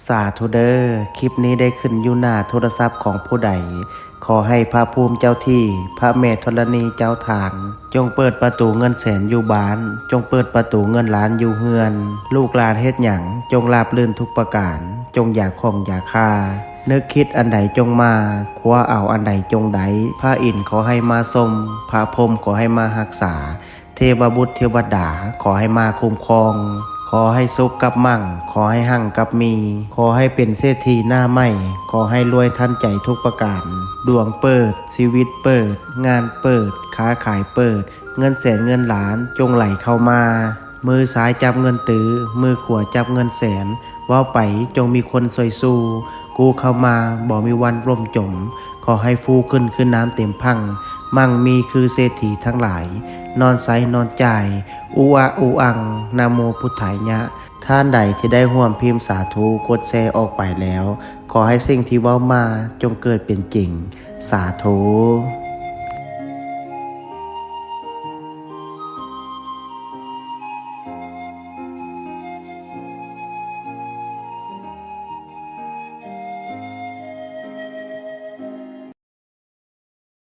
สาธุเด้อคลิปนี้ได้ขึ้นอยู่หน้าโทรศัพท์ของผู้ใดขอให้พระภูมิเจ้าที่พระแม่ธรณีเจ้าทางจงเปิดประตูเงินแสนอยู่บ้านจงเปิดประตูเงินล้านอยู่เฮือนลูกหลานเฮ็ดหยังจงราบรื่นทุกประการจงอย่าข่มอย่าฆ่านึกคิดอันใดจงมาคว้าเอาอันใดจงใดพระอินทร์ขอให้มาทรงพระพรหมขอให้มารักษาเทวบุตรเทวดาขอให้มาคุ้มครองขอให้สุขกับมั่งขอให้หั่งกับมีขอให้เป็นเศรษฐีหน้าใหม่ขอให้รวยทันใจทุกประการดวงเปิดชีวิตเปิดงานเปิดค้าขายเปิดเงินแสนเงินล้านจงไหลเข้ามามือซ้ายจับเงินตื้อมือขวาจับเงินแสนว่าไปจงมีคนสวยสู้กูเข้ามาบ่มีวันร่มจมขอให้ฟูขึ้นน้ำเต็มพังมั่งมีคือเศรษฐีทั้งหลายนอนไซนอนใจอูอาอูอังนะโมพุทธายะท่านใดที่ได้ร่วมพิมพ์สาธุกดแชร์ออกไปแล้วขอให้สิ่งที่เว้ามาจงเกิดเป็นจริงสาธุ